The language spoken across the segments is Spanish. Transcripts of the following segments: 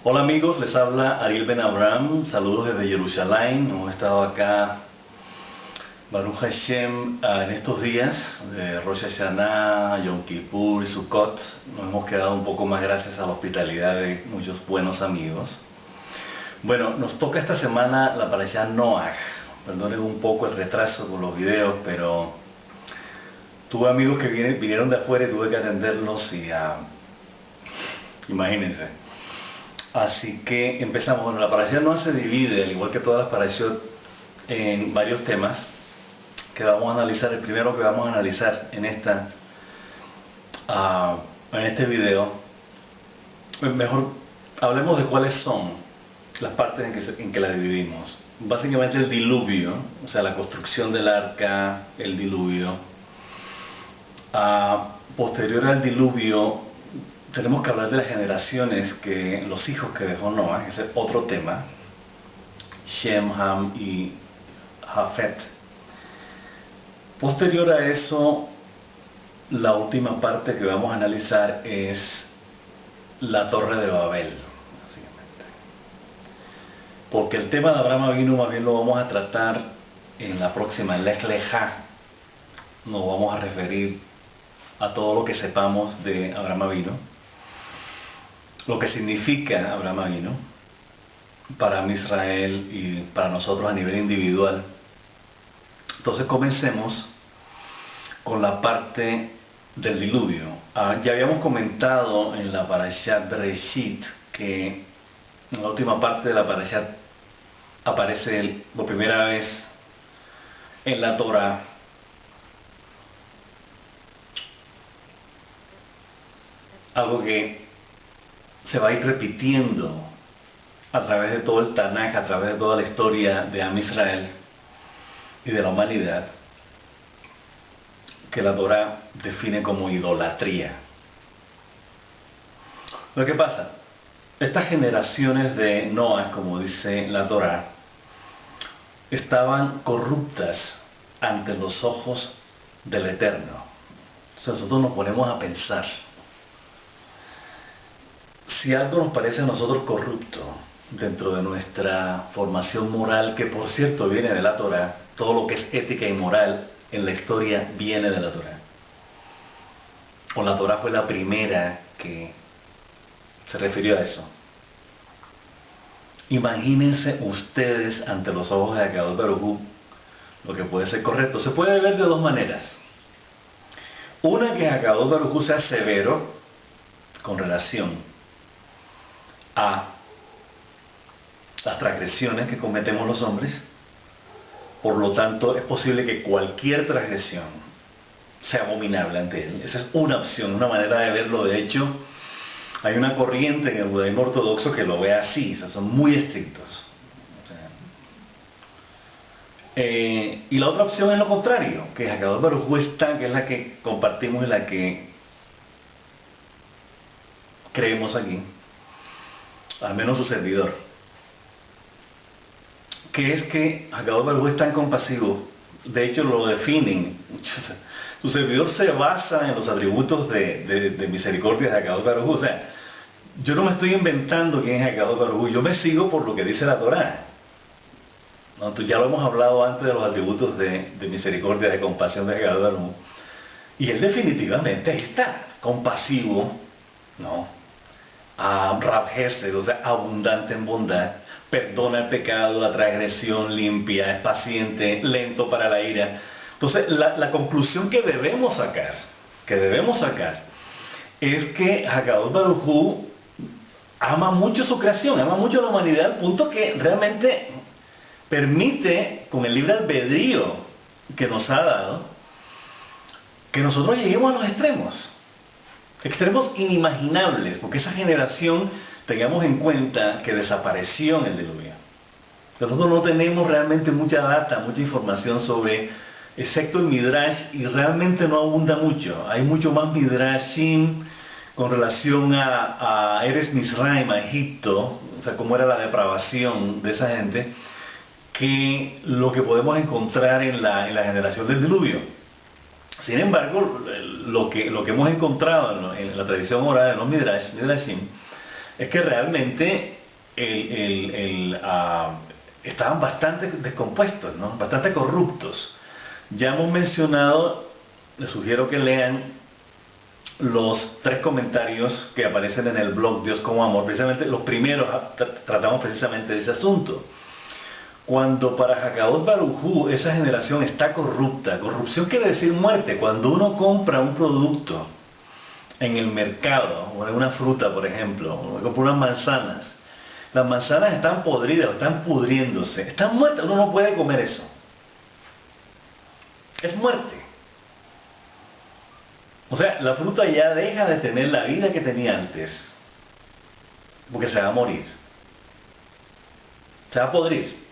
Hola amigos, les habla Ariel Ben Abraham, saludos desde Jerusalén. Hemos estado acá, Baruch Hashem, en estos días de Rosh Hashanah, Yom Kippur y Sukkot. Nos hemos quedado un poco más gracias a la hospitalidad de muchos buenos amigos. Bueno, nos toca esta semana la parashá Noach. Perdonen un poco el retraso con los videos, pero tuve amigos que vinieron de afuera y tuve que atenderlos y imagínense. Así que empezamos. Bueno, la parashá Noach se divide, al igual que todas las parashot, en varios temas que vamos a analizar. El primero que vamos a analizar en este video, mejor hablemos de cuáles son las partes en que la dividimos. Básicamente el diluvio, o sea, la construcción del arca, el diluvio. Posterior al diluvio, tenemos que hablar de las generaciones, los hijos que dejó Noah, ese es otro tema. Shem, Ham y Jafet. Posterior a eso, la última parte que vamos a analizar es la Torre de Babel, básicamente. Porque el tema de Abraham Avinu más bien lo vamos a tratar en la próxima Lech Lejá. Nos vamos a referir a todo lo que sepamos de Abraham Avinu, lo que significa Abraham Avinu para Israel y para nosotros a nivel individual. Entonces comencemos con la parte del diluvio. Ya habíamos comentado en la Parashat Bereshit que en la última parte de la Parashat aparece por primera vez en la Torah algo que se va a ir repitiendo a través de todo el Tanaj, a través de toda la historia de Am Israel y de la humanidad, que la Torah define como idolatría. Lo que pasa, estas generaciones de Noah, como dice la Torah, estaban corruptas ante los ojos del Eterno. Entonces nosotros nos ponemos a pensar, si algo nos parece a nosotros corrupto dentro de nuestra formación moral, que por cierto viene de la Torah, todo lo que es ética y moral en la historia viene de la Torah. O la Torah fue la primera que se refirió a eso. Imagínense ustedes ante los ojos de Akadosh Baruj Hu lo que puede ser correcto. Se puede ver de dos maneras. Una, que Akadosh Baruj Hu sea severo con relación a las transgresiones que cometemos los hombres. Por lo tanto, es posible que cualquier transgresión sea abominable ante él. Esa es una opción, una manera de verlo. De hecho, hay una corriente en el judaísmo ortodoxo que lo ve así, o sea, son muy estrictos. Y la otra opción es lo contrario, que Akadosh Baruj Hu está, que es la que compartimos y la que creemos aquí, al menos su servidor, que es que Akadosh Baruj Hu es tan compasivo. De hecho lo definen. Su servidor se basa en los atributos de misericordia de Akadosh Baruj Hu. O sea, yo no me estoy inventando quién es Akadosh Baruj Hu, yo me sigo por lo que dice la Torah. ¿No? Entonces, ya lo hemos hablado antes de los atributos de misericordia, de compasión de Akadosh Baruj Hu. Y él definitivamente está compasivo, ¿no? Rab Hesed, o sea, abundante en bondad. Perdona el pecado, la transgresión, limpia, es paciente, lento para la ira. Entonces, la conclusión que debemos sacar, es que Akadosh Baruj Hu ama mucho su creación, ama mucho a la humanidad, al punto que realmente permite, con el libre albedrío que nos ha dado, que nosotros lleguemos a los extremos inimaginables, porque esa generación, tengamos en cuenta que desapareció en el diluvio. Nosotros no tenemos realmente mucha data, mucha información sobre, excepto el Midrash, y realmente no abunda mucho. Hay mucho más Midrashim con relación a Eres Misraim, a Egipto, o sea, cómo era la depravación de esa gente, que lo que podemos encontrar en la generación del diluvio. Sin embargo, lo que hemos encontrado en la tradición oral de los Midrashim, es que realmente estaban bastante descompuestos, ¿no? Bastante corruptos. Ya hemos mencionado, les sugiero que lean los 3 comentarios que aparecen en el blog Dios como Amor. Precisamente los primeros tratamos precisamente de ese asunto. Cuando para Hakadosh Baruj Hu esa generación está corrupta, corrupción quiere decir muerte. Cuando uno compra un producto en el mercado, o una fruta por ejemplo, o compra unas manzanas, las manzanas están podridas, están pudriéndose, están muertas, uno no puede comer eso. Es muerte. O sea, la fruta ya deja de tener la vida que tenía antes, porque se va a morir, se va a podrir.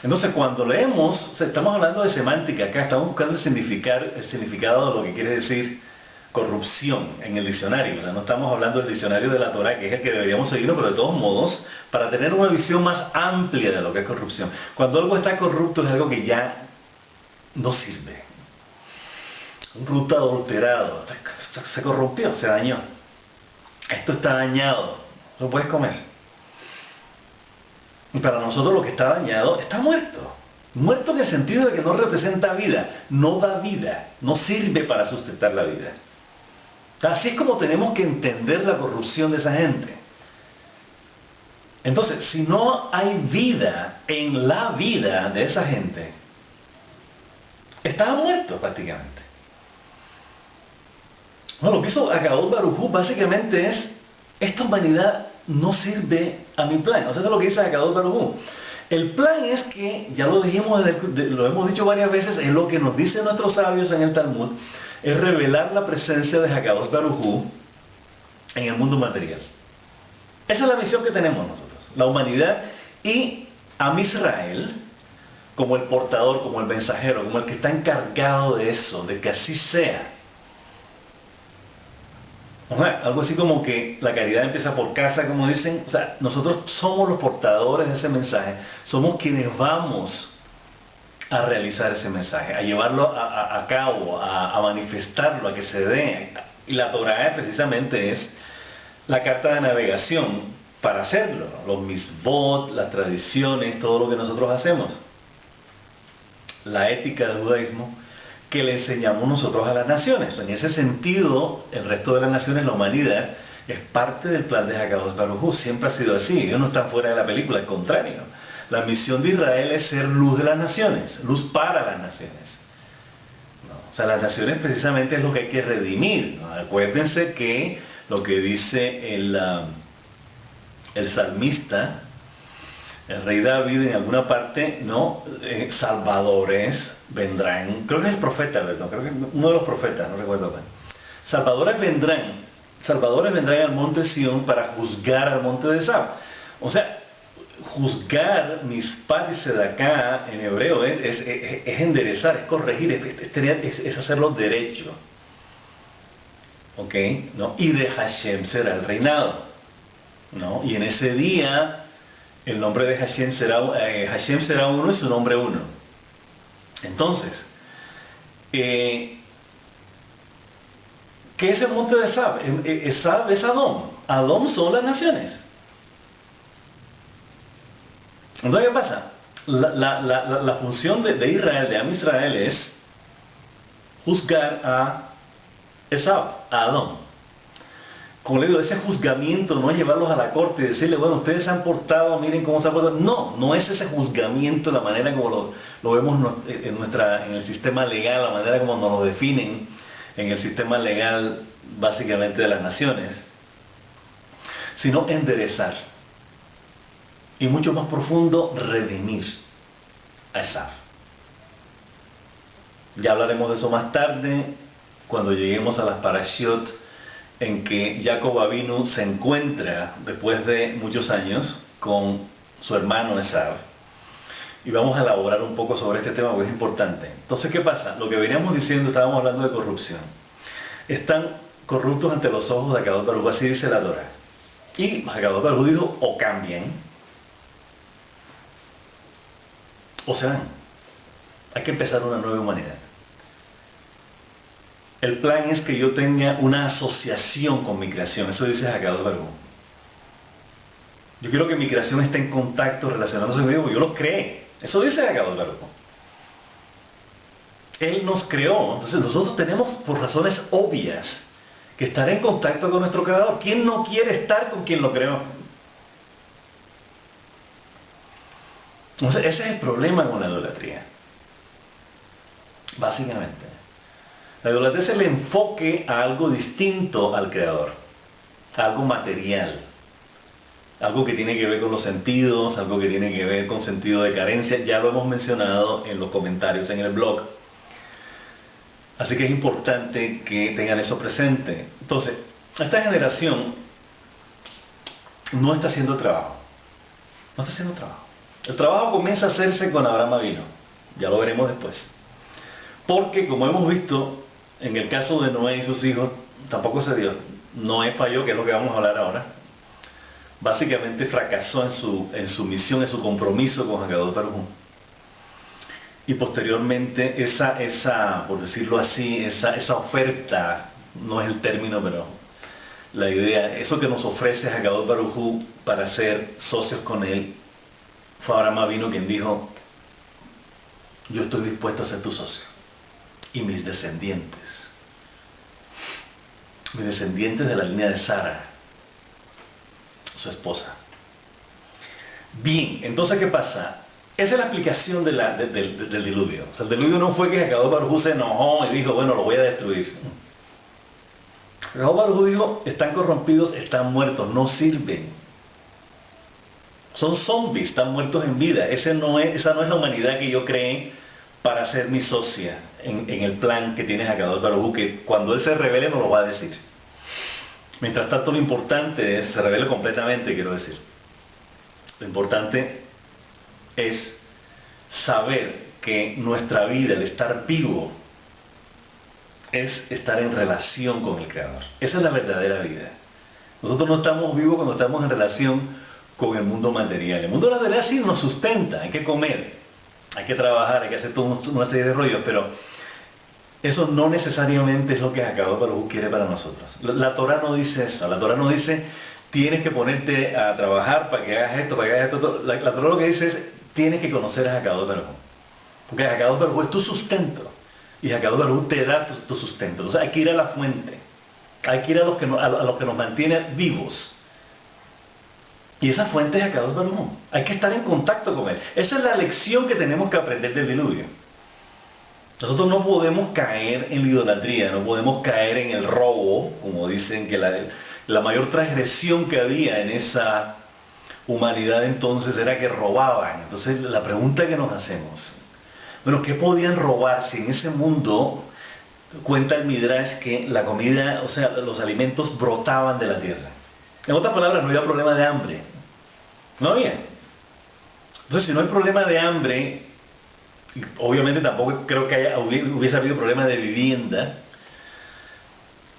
Entonces, cuando leemos, o sea, estamos hablando de semántica acá, estamos buscando el significado de lo que quiere decir corrupción en el diccionario. O sea, no estamos hablando del diccionario de la Torah, que es el que deberíamos seguirlo, pero de todos modos, para tener una visión más amplia de lo que es corrupción. Cuando algo está corrupto es algo que ya no sirve. Un producto adulterado, se corrompió, se dañó. Esto está dañado, lo puedes comer. Y para nosotros lo que está dañado está muerto. Muerto en el sentido de que no representa vida, no da vida, no sirve para sustentar la vida. Así es como tenemos que entender la corrupción de esa gente. Entonces, si no hay vida en la vida de esa gente, estaba muerto prácticamente. Bueno, lo que hizo Hakadosh Baruj Hu básicamente es, esta humanidad no sirve a mi plan. O sea, eso es lo que dice Hakadosh Baruj Hu. El plan es que, ya lo dijimos, lo hemos dicho varias veces, es lo que nos dicen nuestros sabios en el Talmud, es revelar la presencia de Hakadosh Baruj Hu en el mundo material. Esa es la misión que tenemos nosotros, la humanidad, y Am Israel como el portador, como el mensajero, como el que está encargado de eso, de que así sea. O sea, algo así como que la caridad empieza por casa, como dicen. O sea, nosotros somos los portadores de ese mensaje, somos quienes vamos a realizar ese mensaje, a llevarlo a cabo, a manifestarlo, a que se dé. Y la Torah precisamente es la carta de navegación para hacerlo, ¿no? Los misbot, las tradiciones, todo lo que nosotros hacemos, la ética del judaísmo que le enseñamos nosotros a las naciones. En ese sentido, el resto de las naciones, la humanidad, es parte del plan de Hakadosh Baruj Hu. Siempre ha sido así. Ellos no están fuera de la película, al contrario. La misión de Israel es ser luz de las naciones, luz para las naciones. ¿No? O sea, las naciones precisamente es lo que hay que redimir, ¿no? Acuérdense que lo que dice el salmista, el rey David en alguna parte, ¿no? Salvadores vendrán, creo que es el profeta, ¿verdad? Creo que uno de los profetas, no recuerdo bien. Salvadores vendrán al monte Sión para juzgar al monte de Sab. O sea, juzgar, mispat y sedaká en hebreo es enderezar, es corregir, es hacerlo derecho. ¿Ok? ¿No? Y de Hashem será el reinado, ¿no? Y en ese día el nombre de Hashem será uno y su nombre uno. Entonces, ¿qué es el monte de Sab? Sab es Adom. Adom son las naciones. Entonces, ¿qué pasa? La función de Israel, de Am Israel, es juzgar a Esab, a Adom. Como le digo, ese juzgamiento no es llevarlos a la corte y decirle, bueno, ustedes se han portado, miren cómo se han portado. No, no es ese juzgamiento la manera como lo vemos en el sistema legal, la manera como nos lo definen en el sistema legal básicamente de las naciones, sino enderezar. Y mucho más profundo, redimir a Esab. Ya hablaremos de eso más tarde, cuando lleguemos a las parashiot en que Jacob Avinu se encuentra después de muchos años con su hermano Esab. Y vamos a elaborar un poco sobre este tema porque es importante. Entonces, ¿qué pasa? Lo que veníamos diciendo, estábamos hablando de corrupción. Están corruptos ante los ojos de Hakadosh Baruj Hu, así dice la Torah. Y Hakadosh Baruj Hu dijo, o cambian, o se van. Hay que empezar una nueva humanidad. El plan es que yo tenga una asociación con mi creación. Eso dice Hakadosh Baruj Hu. Yo quiero que mi creación esté en contacto, relacionándose conmigo, porque yo los creé. Eso dice Hakadosh Baruj Hu. Él nos creó. Entonces nosotros tenemos, por razones obvias, que estar en contacto con nuestro creador. ¿Quién no quiere estar con quien lo creó? Entonces ese es el problema con la idolatría. Básicamente. La idolatría es el enfoque a algo distinto al creador. A algo material. Algo que tiene que ver con los sentidos, algo que tiene que ver con sentido de carencia. Ya lo hemos mencionado en los comentarios en el blog. Así que es importante que tengan eso presente. Entonces, esta generación no está haciendo trabajo. No está haciendo trabajo. El trabajo comienza a hacerse con Abraham Avinu. Ya lo veremos después. Porque, como hemos visto, en el caso de Noé y sus hijos, tampoco se dio. Noé falló, que es lo que vamos a hablar ahora. Básicamente fracasó en su misión, en su compromiso con Hakadosh Baruj Hu. Y posteriormente por decirlo así, esa oferta, no es el término, pero la idea, eso que nos ofrece Hakadosh Baruj Hu para ser socios con él, fue Abraham Avinu quien dijo: yo estoy dispuesto a ser tu socio. Y mis descendientes de la línea de Sara, su esposa. Bien, entonces ¿qué pasa? Esa es la explicación del diluvio. O sea, el diluvio no fue que Hakadosh Baruj Hu se enojó y dijo: bueno, lo voy a destruir. Hakadosh Baruj Hu dijo: están corrompidos, están muertos, no sirven. Son zombies, están muertos en vida. Esa no es la humanidad que yo creé para ser mi socia en el plan que tiene Hakadosh Baruj Hu, que cuando él se revele nos lo va a decir. Mientras tanto, lo importante es, se revele completamente, quiero decir. Lo importante es saber que nuestra vida, el estar vivo, es estar en relación con el Creador. Esa es la verdadera vida. Nosotros no estamos vivos cuando estamos en relación con el mundo material. El mundo material sí nos sustenta, hay que comer, hay que trabajar, hay que hacer toda una serie de rollos, pero eso no necesariamente es lo que Hakadosh Baruj Hu quiere para nosotros. La Torah no dice eso. La Torah no dice: tienes que ponerte a trabajar para que hagas esto, para que hagas esto. La Torah lo que dice es: tienes que conocer a Hakadosh Baruj Hu. Porque Hakadosh Baruj Hu es tu sustento. Y Hakadosh Baruj Hu te da tu sustento. Entonces hay que ir a la fuente. Hay que ir a los que nos mantienen vivos. Y esa fuente es Hakadosh Baruj Hu. Hay que estar en contacto con él. Esa es la lección que tenemos que aprender del diluvio. Nosotros no podemos caer en la idolatría, no podemos caer en el robo, como dicen que la mayor transgresión que había en esa humanidad entonces era que robaban. Entonces la pregunta que nos hacemos: bueno, ¿qué podían robar si en ese mundo, cuenta el Midrash, que la comida, o sea, los alimentos brotaban de la tierra? En otras palabras, no había problema de hambre. No había. Entonces, si no hay problema de hambre, obviamente tampoco creo que hubiese habido problema de vivienda.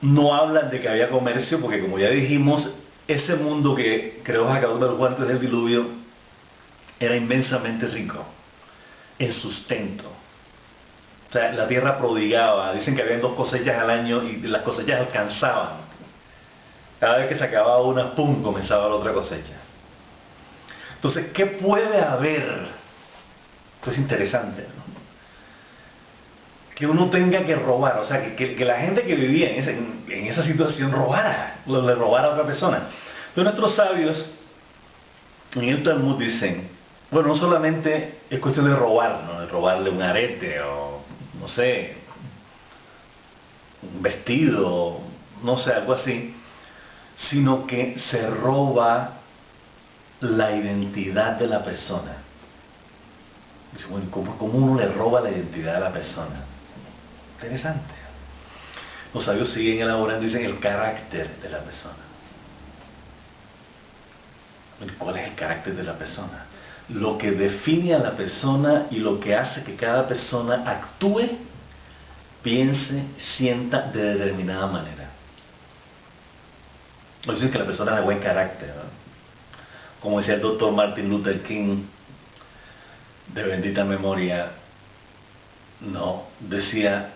No hablan de que había comercio, porque como ya dijimos, ese mundo que creó Hakadosh Baruj Hu antes del diluvio era inmensamente rico en sustento. O sea, la tierra prodigaba. Dicen que habían 2 cosechas al año y las cosechas alcanzaban. Cada vez que se acababa una, ¡pum!, comenzaba la otra cosecha. Entonces, ¿qué puede haber? Esto es interesante, ¿no? Que uno tenga que robar, o sea, que la gente que vivía en esa situación robara, le robara a otra persona. Pero nuestros sabios en el Talmud dicen: bueno, no solamente es cuestión de robar, ¿no?, de robarle un arete o, no sé, un vestido, no sé, algo así, sino que se roba la identidad de la persona. Dice: bueno, ¿cómo uno le roba la identidad a la persona? Interesante. Los sabios siguen elaborando, dicen, el carácter de la persona. ¿Cuál es el carácter de la persona? Lo que define a la persona y lo que hace que cada persona actúe, piense, sienta de determinada manera. Dicen que la persona es de buen carácter, ¿no? Como decía el doctor Martin Luther King, de bendita memoria, no, decía: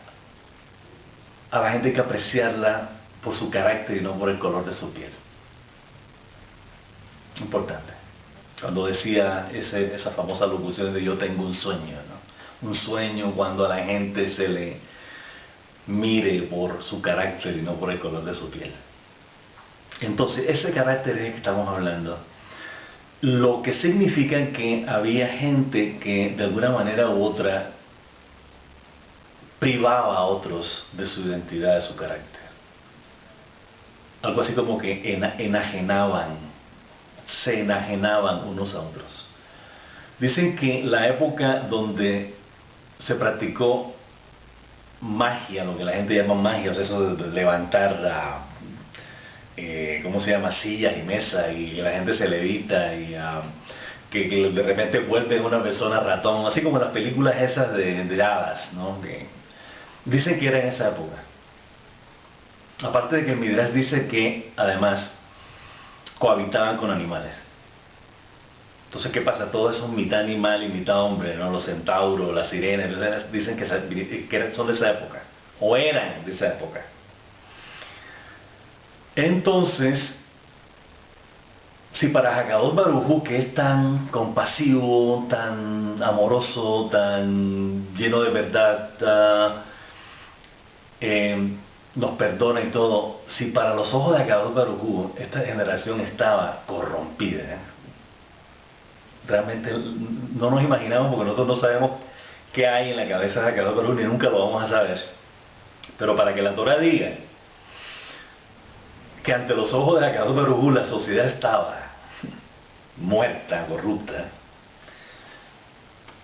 a la gente hay que apreciarla por su carácter y no por el color de su piel. Importante. Cuando decía esa famosa locución de yo tengo un sueño, ¿no? Un sueño cuando a la gente se le mire por su carácter y no por el color de su piel. Entonces, ese carácter es el que estamos hablando. Lo que significa que había gente que de alguna manera u otra privaba a otros de su identidad, de su carácter. Algo así como que se enajenaban unos a otros. Dicen que la época donde se practicó magia, lo que la gente llama magia, o sea, eso de levantar ¿cómo se llama? Sillas y mesas y la gente se levita y que de repente vuelven una persona ratón, así como las películas esas de hadas, ¿no? Que dicen que era en esa época. Aparte de que el Midrash dice que además cohabitaban con animales. Entonces, ¿qué pasa? Todo eso es mitad animal y mitad hombre, ¿no? Los centauros, las sirenas, dicen que son de esa época, o eran de esa época. Entonces, si para Hakadosh Baruj Hu, que es tan compasivo, tan amoroso, tan lleno de verdad, nos perdona y todo, si para los ojos de Hakadosh Baruj Hu esta generación estaba corrompida, realmente no nos imaginamos, porque nosotros no sabemos qué hay en la cabeza de Hakadosh Baruj Hu, ni nunca lo vamos a saber. Pero para que la Torah diga que ante los ojos de Hakadosh Baruj Hu la sociedad estaba muerta, corrupta,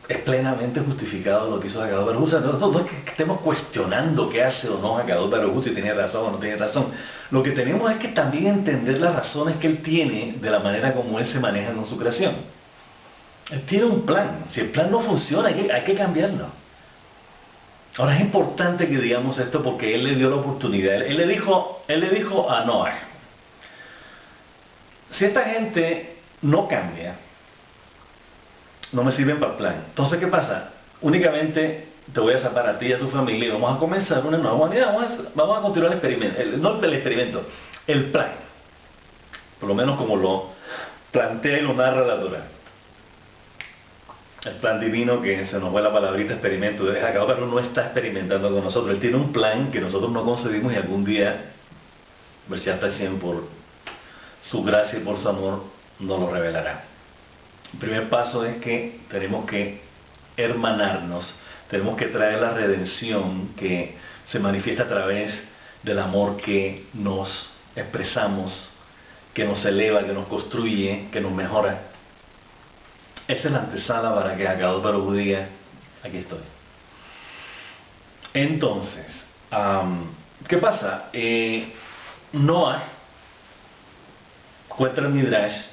es plenamente justificado lo que hizo Hakadosh Baruj Hu. O sea, no es que estemos cuestionando qué hace o no Hakadosh Baruj Hu, si tiene razón o no tiene razón. Lo que tenemos es que también entender las razones que él tiene de la manera como él se maneja con su creación. Él tiene un plan. Si el plan no funciona, hay que cambiarlo. Ahora es importante que digamos esto porque él le dio la oportunidad. Él le dijo a Noah, si esta gente no cambia, no me sirven para el plan. Entonces, ¿qué pasa? Únicamente te voy a salvar a ti y a tu familia y vamos a comenzar una nueva humanidad. Vamos a continuar el experimento. No el experimento, el plan. Por lo menos como lo plantea y lo narra la Torah. El plan divino, que se nos fue la palabrita experimento, de Hakadosh Baruj Hu no está experimentando con nosotros. Él tiene un plan que nosotros no concebimos y algún día, Bershá Hashem, por su gracia y por su amor, nos lo revelará. El primer paso es que tenemos que hermanarnos, tenemos que traer la redención que se manifiesta a través del amor que nos expresamos, que nos eleva, que nos construye, que nos mejora. Esa es la antesala para que Hakadosh Baruj Hu diga, aquí estoy. Entonces, ¿qué pasa? Noah, cuenta el Midrash,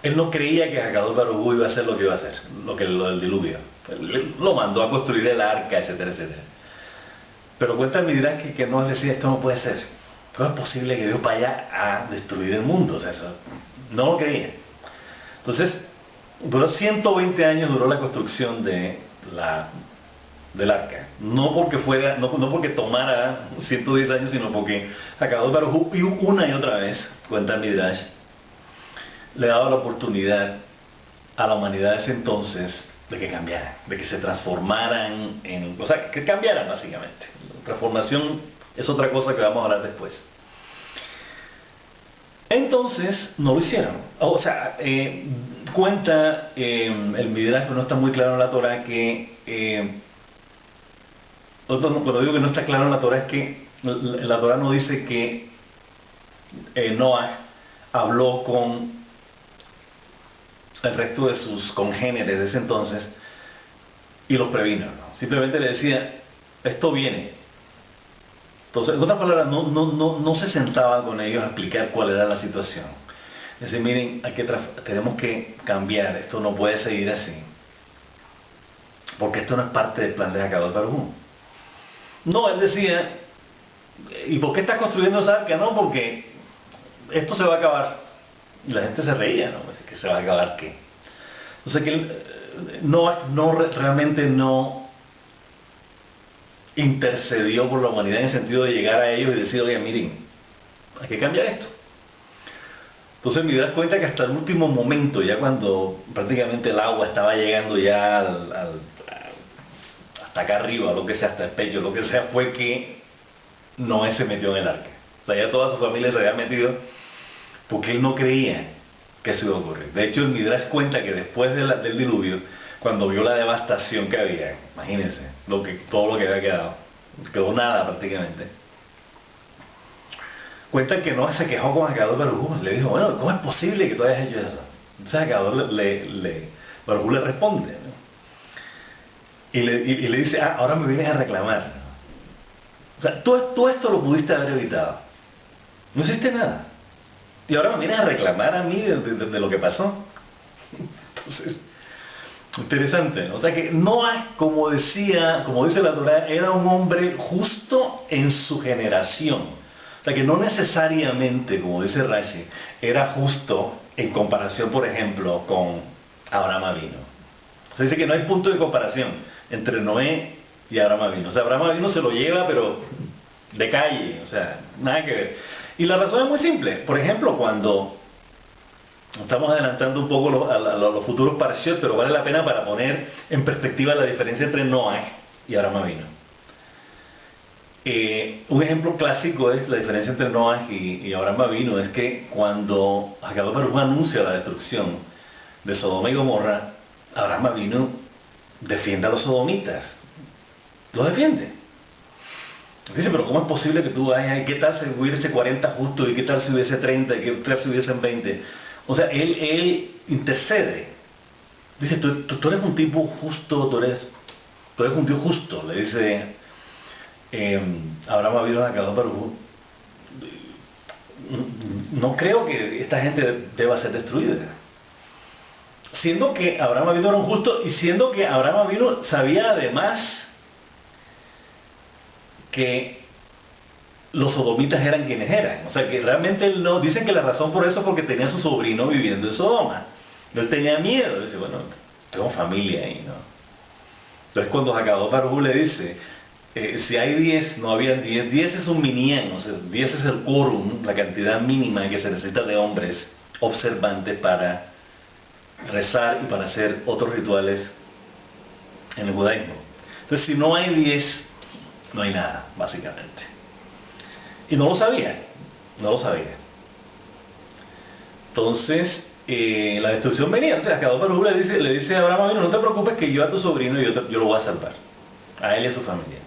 él no creía que Hakadosh Baruj Hu iba a hacer lo que iba a hacer, lo del diluvio. Él lo mandó a construir el arca, etcétera, etcétera. Pero cuenta el Midrash que Noah decía, esto no puede ser. ¿Cómo es posible que Dios vaya a destruir el mundo? O sea, eso no lo creía. Entonces, duró 120 años duró la construcción del arca. No porque tomara 110 años, sino porque Hakadosh Baruj Hu una y otra vez, cuenta el Midrash, le daba la oportunidad a la humanidad de ese entonces de que cambiaran, de que se transformaran o sea, que cambiaran básicamente. La transformación es otra cosa que vamos a hablar después. Entonces, no lo hicieron. O sea, cuenta el Midrash, pero no está muy claro en la Torah, que cuando digo que no está claro en la Torah es que la Torah no dice que Noah habló con el resto de sus congéneres de ese entonces y los previno, ¿no? Simplemente le decía, esto viene. Entonces, en otras palabras, no se sentaba con ellos a explicar cuál era la situación. Decir, miren, tenemos que cambiar, esto no puede seguir así. Porque esto no es parte del plan de Hakadosh Baruj Hu. No, él decía, ¿y por qué estás construyendo esa arca? No, porque esto se va a acabar. Y la gente se reía, ¿no? Así que se va a acabar qué. O sea que él realmente no intercedió por la humanidad en el sentido de llegar a ellos y decir, oye, miren, hay que cambiar esto. Entonces me das cuenta que hasta el último momento, ya cuando prácticamente el agua estaba llegando ya hasta acá arriba, lo que sea, hasta el pecho, lo que sea, fue que Noé se metió en el arca. O sea, ya toda su familia se había metido porque él no creía que eso iba a ocurrir. De hecho, el Midrash cuenta que después del diluvio, cuando vio la devastación que había, imagínense, todo lo que había quedado, quedó nada prácticamente. Cuenta que Noé se quejó con Akadosh Baruj Hu, le dijo, bueno, ¿cómo es posible que tú hayas hecho eso? Entonces Akadosh Baruj Hu le responde, ¿no? Y le dice, ahora me vienes a reclamar, ¿no? O sea, tú esto lo pudiste haber evitado. No hiciste nada. Y ahora me vienes a reclamar a mí de lo que pasó. Entonces, interesante, ¿no? O sea que Noé, como dice la Torá, era un hombre justo en su generación. O sea que no necesariamente, como dice Rashi, era justo en comparación, por ejemplo, con Abraham Avino. O sea, dice que no hay punto de comparación entre Noé y Abraham Avino. O sea, Abraham Avino se lo lleva, pero de calle, o sea, nada que ver. Y la razón es muy simple. Por ejemplo, cuando estamos adelantando un poco a los futuros parashot, pero vale la pena para poner en perspectiva la diferencia entre Noé y Abraham Avino. Un ejemplo clásico es la diferencia entre Noé y Abraham Avino, es que cuando Akadosh Baruj Hu anuncia la destrucción de Sodoma y Gomorra, Abraham Avino defiende a los sodomitas, los defiende. Dice, pero ¿cómo es posible que tú vayas? ¿Qué tal si hubiese 40 justos? ¿Y qué tal si hubiese 30? ¿Y qué tal si hubiesen 20? O sea, él intercede. Dice, tú eres un tipo justo, tú eres un tío justo, le dice Abraham Avino a Akadosh Baruj Hu. No creo que esta gente deba ser destruida. Siendo que Abraham Avino era un justo y siendo que Abraham Avino sabía además que los sodomitas eran quienes eran. O sea, que realmente él no... Dicen que la razón por eso es porque tenía a su sobrino viviendo en Sodoma. Él tenía miedo. Dice, bueno, tengo familia ahí, ¿no? Entonces cuando Akadosh Baruj Hu le dice, si hay 10, no habían 10. 10 es un minyan, o sea, 10 es el quórum, la cantidad mínima que se necesita de hombres observantes para rezar y para hacer otros rituales en el judaísmo. Entonces, si no hay 10, no hay nada, básicamente. Y no lo sabía, no lo sabía. Entonces, la destrucción venía. O sea, Akadosh Baruj Hu le dice a Abraham Avinu, no te preocupes que yo a tu sobrino yo lo voy a salvar. A él y a su familia.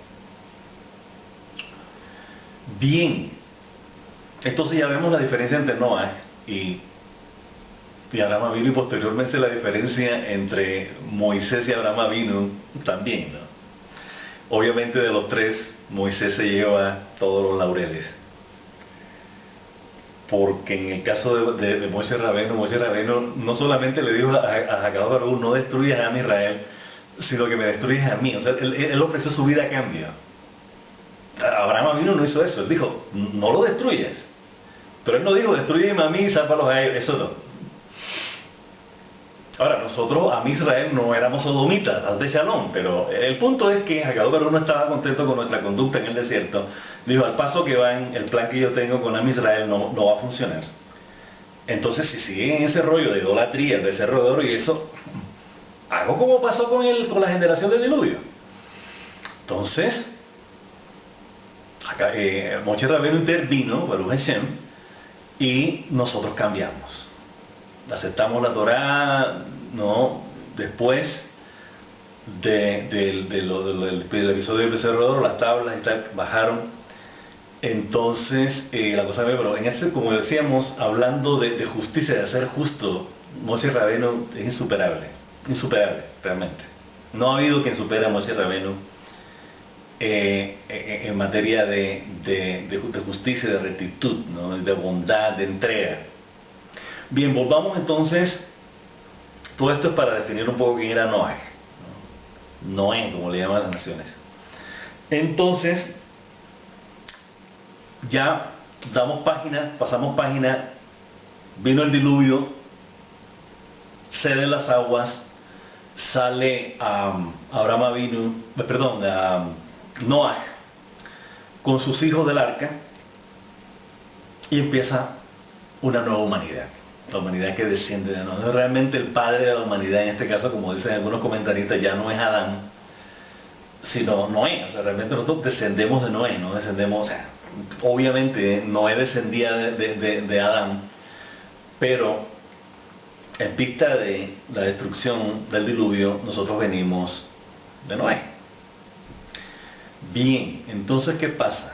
Bien. Entonces ya vemos la diferencia entre Noé y Abraham Avinu y posteriormente la diferencia entre Moisés y Abraham Avinu también, ¿no? Obviamente de los tres, Moisés se lleva todos los laureles. Porque en el caso de Moisés Rabbeinu no solamente le dijo a Akadosh Baruj Hu, no destruyas a mi Israel, sino que me destruyes a mí. O sea, él ofreció su vida a cambio. Abraham Avinu no hizo eso, él dijo, no lo destruyas. Pero él no dijo, destruyeme a mí y sálvalos a ellos, eso no. Ahora, nosotros, a Israel, no éramos sodomitas, al de Shalom, pero el punto es que Akadosh Baruj Hu no estaba contento con nuestra conducta en el desierto. Dijo, al paso que van, el plan que yo tengo con Israel no va a funcionar. Entonces, si siguen en ese rollo de idolatría, de becerro de oro y eso, hago como pasó con la generación del diluvio. Entonces, Moshe Rabbeinu intervino, Baruch Hashem, y nosotros cambiamos. Aceptamos la Torá, ¿no? Después del episodio del becerro de oro, las tablas y tal bajaron. Entonces, la cosa ve, pero en este, como decíamos, hablando de justicia, de ser justo, Moshe Rabbeinu es insuperable, realmente. No ha habido quien supere a Moshe Rabbeinu en materia de justicia, de rectitud, ¿no? De bondad, de entrega. Bien, volvamos entonces, todo esto es para definir un poco quién era Noé, ¿no? Noé, como le llaman las naciones. Entonces, ya pasamos página, vino el diluvio, ceden las aguas, sale Abraham Avinu, Noah con sus hijos del arca y empieza una nueva humanidad. La humanidad que desciende de Noé. Realmente el padre de la humanidad, en este caso, como dicen algunos comentaristas, ya no es Adán, sino Noé. O sea, realmente nosotros descendemos de Noé, no descendemos, o sea, obviamente Noé descendía de Adán, pero en vista de la destrucción del diluvio, nosotros venimos de Noé. Bien, entonces, ¿qué pasa?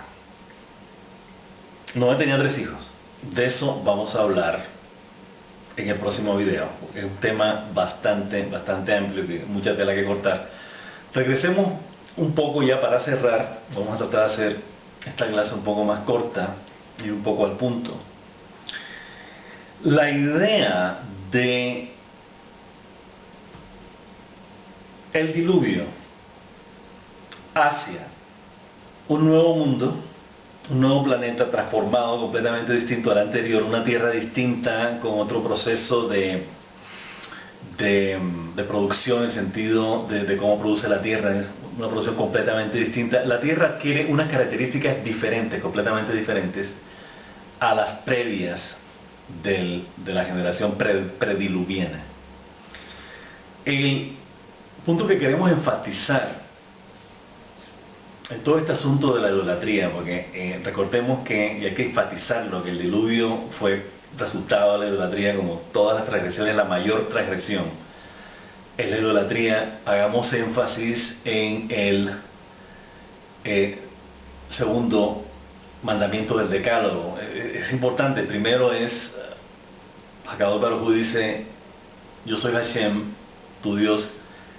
Noé tenía 3 hijos. De eso vamos a hablar en el próximo video, porque es un tema bastante amplio, que mucha tela que cortar. Regresemos un poco ya para cerrar. Vamos a tratar de hacer esta clase un poco más corta y un poco al punto. La idea de el diluvio hacia un nuevo mundo, un nuevo planeta transformado, completamente distinto al anterior, una tierra distinta, con otro proceso de producción, en el sentido de cómo produce la tierra, es una producción completamente distinta. La tierra adquiere unas características diferentes, completamente diferentes, a las previas de la generación prediluviana. El punto que queremos enfatizar en todo este asunto de la idolatría, porque recordemos que, y hay que enfatizarlo, que el diluvio fue resultado de la idolatría, como todas las transgresiones. La mayor transgresión es la idolatría. Hagamos énfasis en el segundo mandamiento del decálogo. Es importante. El primero es, Hakadosh Baruj Hu dice: yo soy Hashem, tu Dios,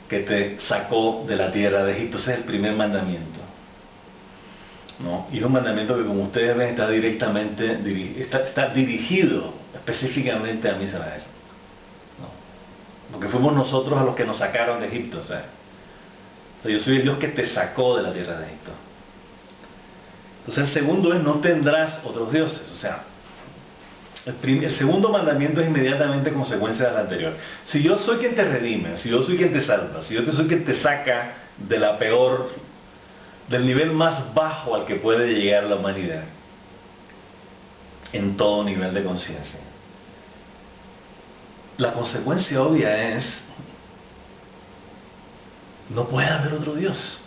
que te sacó de la tierra de Egipto. Ese es el primer mandamiento, ¿no? Y es un mandamiento que, como ustedes ven, está directamente está dirigido específicamente a Israel, ¿no? Porque fuimos nosotros a los que nos sacaron de Egipto. O sea, yo soy el Dios que te sacó de la tierra de Egipto. Entonces el segundo es: no tendrás otros dioses. O sea, el segundo mandamiento es inmediatamente consecuencia del anterior. Si yo soy quien te redime, si yo soy quien te salva, si yo soy quien te saca de la peor, del nivel más bajo al que puede llegar la humanidad, en todo nivel de conciencia, la consecuencia obvia es: no puede haber otro Dios.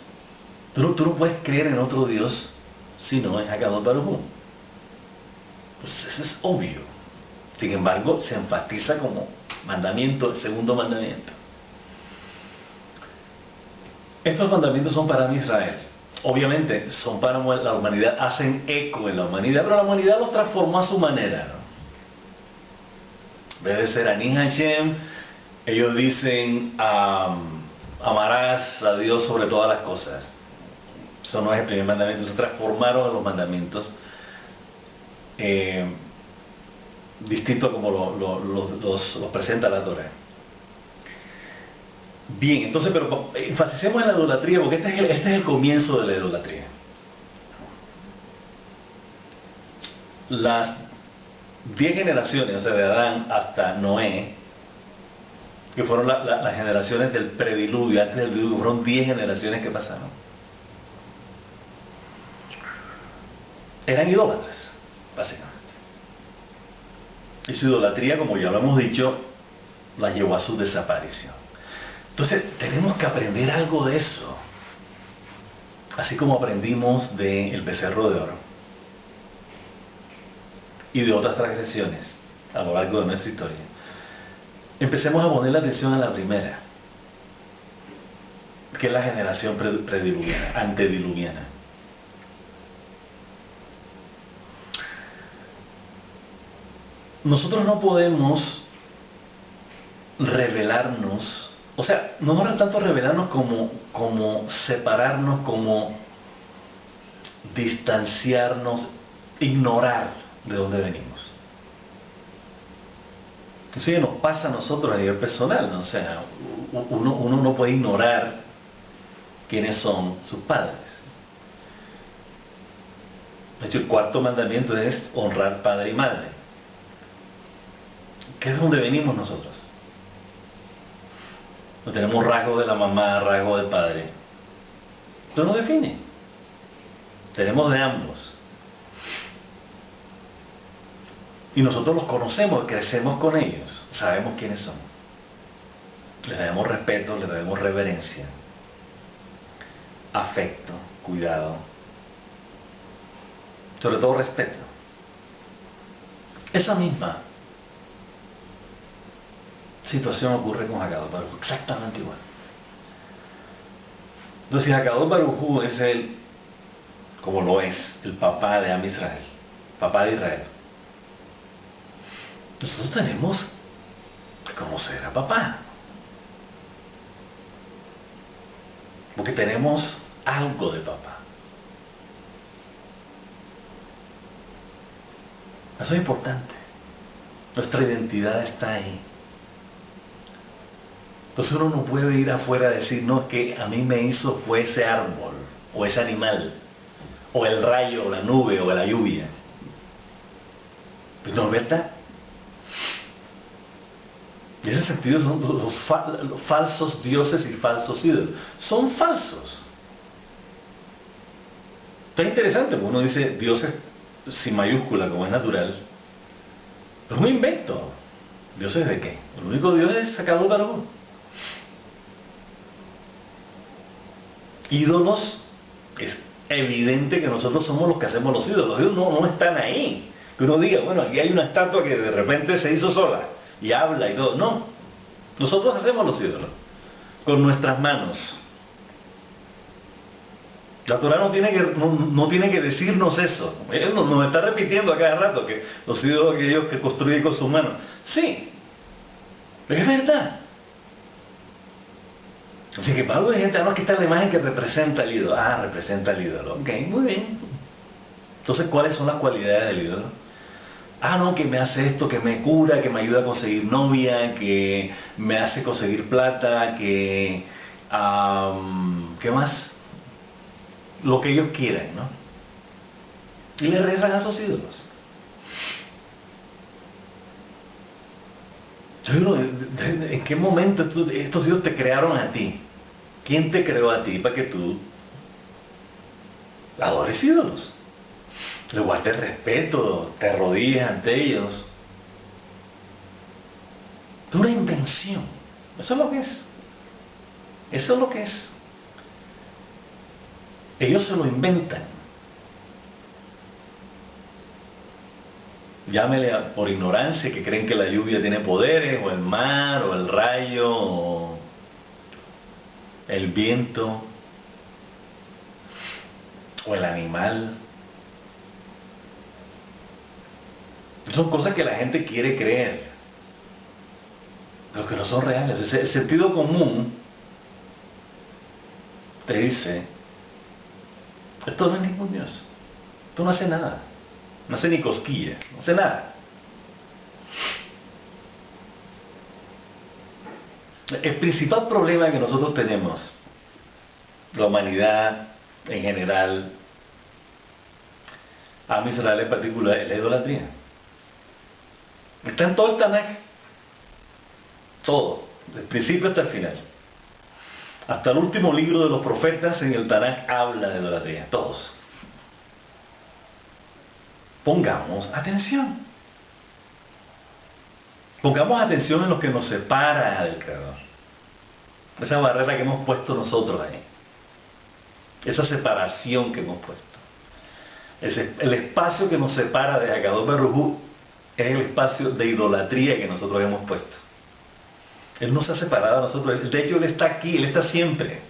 Tú no puedes creer en otro Dios si no es Hakadosh Baruj Hu. Pues eso es obvio. Sin embargo, se enfatiza como mandamiento, el segundo mandamiento. Estos mandamientos son para Israel. Obviamente son para la humanidad, hacen eco en la humanidad, pero la humanidad los transformó a su manera, ¿no? En vez de ser Ani Hashem, ellos dicen: amarás a Dios sobre todas las cosas. Eso no es el primer mandamiento. Se transformaron en los mandamientos, distinto como los presenta la Torah. Bien, entonces, pero enfaticemos en la idolatría, porque este es el comienzo de la idolatría. Las 10 generaciones, o sea, de Adán hasta Noé, que fueron las generaciones del prediluvio, antes del diluvio, fueron 10 generaciones que pasaron. Eran idólatras, básicamente. Y su idolatría, como ya lo hemos dicho, la llevó a su desaparición. Entonces, tenemos que aprender algo de eso. Así como aprendimos del becerro de oro y de otras transgresiones a lo largo de nuestra historia. Empecemos a poner la atención a la primera, que es la generación prediluviana, antediluviana. Nosotros no podemos revelarnos, o sea, no es tanto revelarnos como separarnos, como distanciarnos, ignorar de dónde venimos. Eso ya nos pasa a nosotros a nivel personal, ¿no? O sea, uno no puede ignorar quiénes son sus padres. De hecho, el cuarto mandamiento es honrar padre y madre. ¿Qué es donde venimos nosotros? No tenemos rasgos de la mamá, rasgos del padre. Esto nos define. Tenemos de ambos. Y nosotros los conocemos, crecemos con ellos, sabemos quiénes son. Les debemos respeto, les debemos reverencia, afecto, cuidado, sobre todo respeto. Esa misma situación ocurre con Hakadosh Baruj Hu, exactamente igual. Entonces, si Hakadosh Baruj Hu es como lo es, el papá de Am Israel, papá de Israel, nosotros tenemos que conocer a papá. Porque tenemos algo de papá. Eso es importante. Nuestra identidad está ahí. Entonces uno no puede ir afuera a decir, no, que a mí me hizo fue ese árbol, o ese animal, o el rayo, o la nube, o la lluvia. Pues no, ¿verdad? En ese sentido son los falsos dioses y falsos ídolos. Son falsos. Está interesante, porque uno dice dioses sin mayúscula, como es natural. Pero es un invento. ¿Dioses de qué? El único Dios es Hakadosh Baruj Hu. Ídolos, es evidente que nosotros somos los que hacemos los ídolos. Los ídolos no están ahí. Que uno diga, bueno, aquí hay una estatua que de repente se hizo sola y habla y todo. No, nosotros hacemos los ídolos con nuestras manos. La Torah no tiene que decirnos eso. Él nos está repitiendo a cada rato que los ídolos aquellos que construyen con sus manos. Sí, pero es verdad. Así que para algo de gente, no, aquí está la imagen que representa el ídolo. Ah, representa el ídolo. Ok, muy bien. Entonces, ¿cuáles son las cualidades del ídolo? Ah, no, que me hace esto, que me cura, que me ayuda a conseguir novia, que me hace conseguir plata, que... ¿qué más? Lo que ellos quieran, ¿no? Y le rezan a esos ídolos. ¿En qué momento estos ídolos te crearon a ti? ¿Quién te creó a ti para que tú adores ídolos? Le guardes respeto, te arrodilles ante ellos. Es una invención. Eso es lo que es. Eso es lo que es. Ellos se lo inventan. Llámele por ignorancia, que creen que la lluvia tiene poderes, o el mar, o el rayo, o el viento, o el animal. Son cosas que la gente quiere creer, pero que no son reales. El sentido común te dice, esto no es ningún Dios, esto no hace nada, no hace ni cosquillas, no hace nada. El principal problema que nosotros tenemos, la humanidad en general, Am Israel en particular, es la idolatría. Está en todo el Tanaj, todo, del principio hasta el final. Hasta el último libro de los profetas en el Tanaj habla de idolatría, todos. Pongamos atención. Pongamos atención en lo que nos separa del Creador. Esa barrera que hemos puesto nosotros ahí. Esa separación que hemos puesto. El espacio que nos separa de Hakadosh Baruj Hu es el espacio de idolatría que nosotros hemos puesto. Él no se ha separado de nosotros. De hecho, Él está aquí, Él está siempre.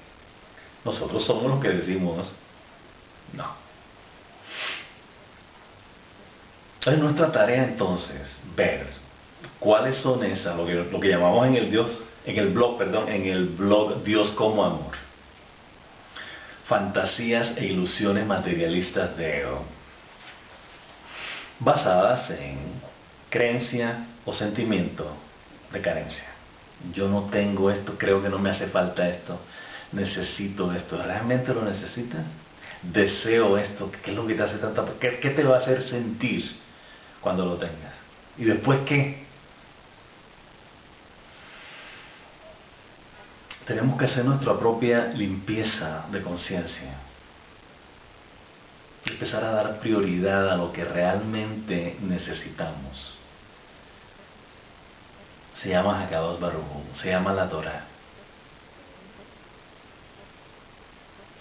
Nosotros somos los que decimos no. Es nuestra tarea entonces ver cuáles son esas, lo que llamamos en el blog Dios como amor. Fantasías e ilusiones materialistas de ego, basadas en creencia o sentimiento de carencia. Yo no tengo esto, creo que no me hace falta esto, necesito esto. ¿Realmente lo necesitas? Deseo esto. ¿Qué es lo que te hace tanta? ¿Qué te va a hacer sentir cuando lo tengas? ¿Y después qué? Tenemos que hacer nuestra propia limpieza de conciencia. empezar a dar prioridad a lo que realmente necesitamos. Se llama Hakadosh Baruj Hu, se llama la Torah.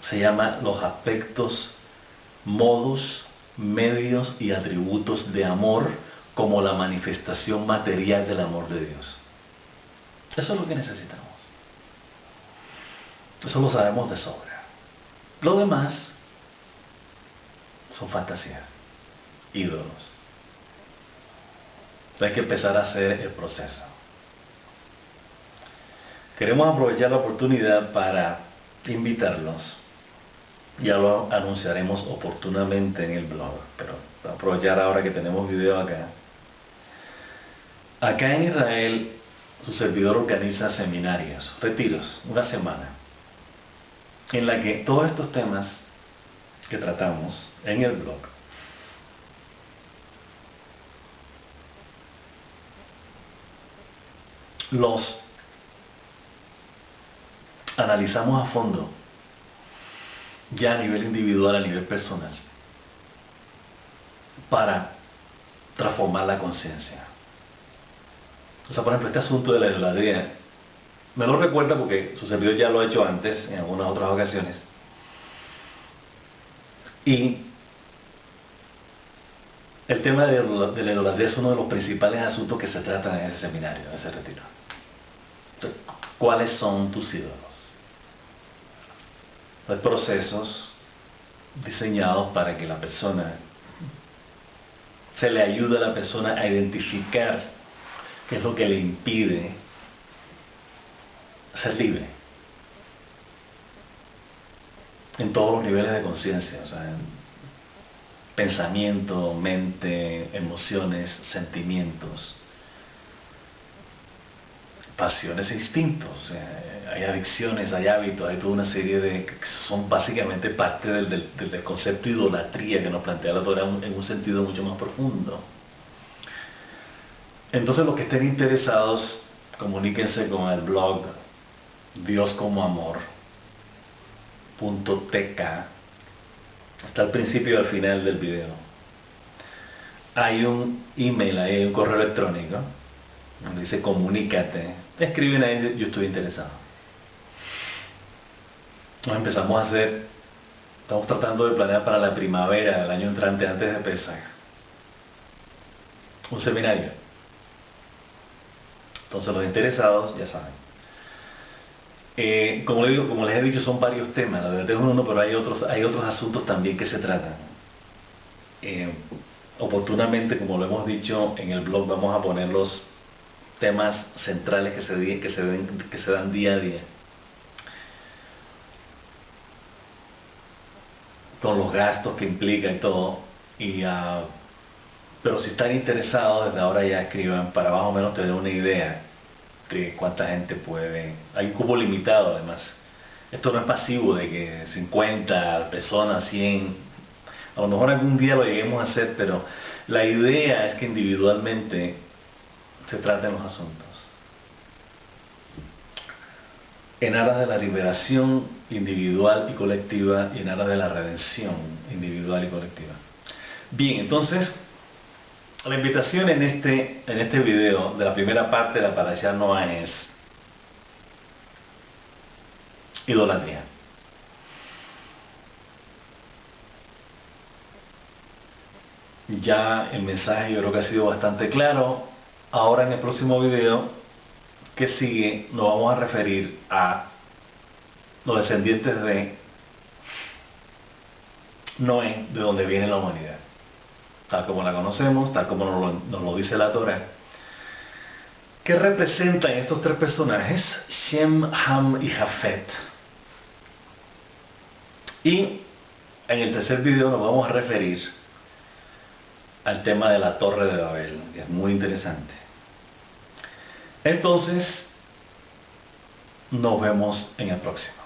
Se llama los aspectos, modos, medios y atributos de amor como la manifestación material del amor de Dios. Eso es lo que necesitamos. Eso lo sabemos de sobra. Lo demás son fantasías, ídolos. Hay que empezar a hacer el proceso. Queremos aprovechar la oportunidad para invitarlos. Ya lo anunciaremos oportunamente en el blog, pero voy a aprovechar ahora que tenemos video acá. Acá en Israel, su servidor organiza seminarios, retiros, una semana, en la que todos estos temas que tratamos en el blog los analizamos a fondo, ya a nivel individual, a nivel personal, para transformar la conciencia. O sea, por ejemplo, este asunto de la idolatría, me lo recuerda porque su servidor ya lo ha hecho antes, en algunas otras ocasiones. Y el tema de la idolatría es uno de los principales asuntos que se tratan en ese seminario, en ese retiro. Entonces, ¿cuáles son tus ídolos? Hay procesos diseñados para que la persona, se le ayude a la persona a identificar qué es lo que le impide ser libre en todos los niveles de conciencia, o sea, en pensamiento, mente, emociones, sentimientos, pasiones e instintos. Hay adicciones, hay hábitos, hay toda una serie de que son básicamente parte del concepto de idolatría que nos plantea la Torah en un sentido mucho más profundo. Entonces, los que estén interesados, comuníquense con el blog dioscomoamor.tk. Está al principio y al final del video. Hay un email, hay un correo electrónico donde dice comunícate. Escriben ahí, yo estoy interesado. Nos empezamos a hacer, estamos tratando de planear para la primavera del año entrante, antes de Pesaj, un seminario. Entonces los interesados ya saben. Como les he dicho, son varios temas. La verdad es uno, pero hay otros asuntos también que se tratan. Oportunamente, como lo hemos dicho en el blog, vamos a poner los temas centrales que se dan día a día, con los gastos que implica y todo. Pero si están interesados, desde ahora ya escriban para más o menos tener una idea de cuánta gente puede. Hay un cupo limitado además. Esto no es pasivo de que 50 personas, 100, a lo mejor algún día lo lleguemos a hacer, pero la idea es que individualmente se traten los asuntos en aras de la liberación individual y colectiva y en aras de la redención individual y colectiva. Bien, entonces la invitación en este video de la primera parte de la Parashá Noah es idolatría. Ya el mensaje yo creo que ha sido bastante claro. Ahora en el próximo video que sigue nos vamos a referir a los descendientes de Noé, de donde viene la humanidad, tal como la conocemos, tal como nos lo dice la Torah. ¿Qué representan estos tres personajes? Shem, Ham y Jafet. Y en el tercer video nos vamos a referir al tema de la Torre de Babel, que es muy interesante. Entonces, nos vemos en el próximo.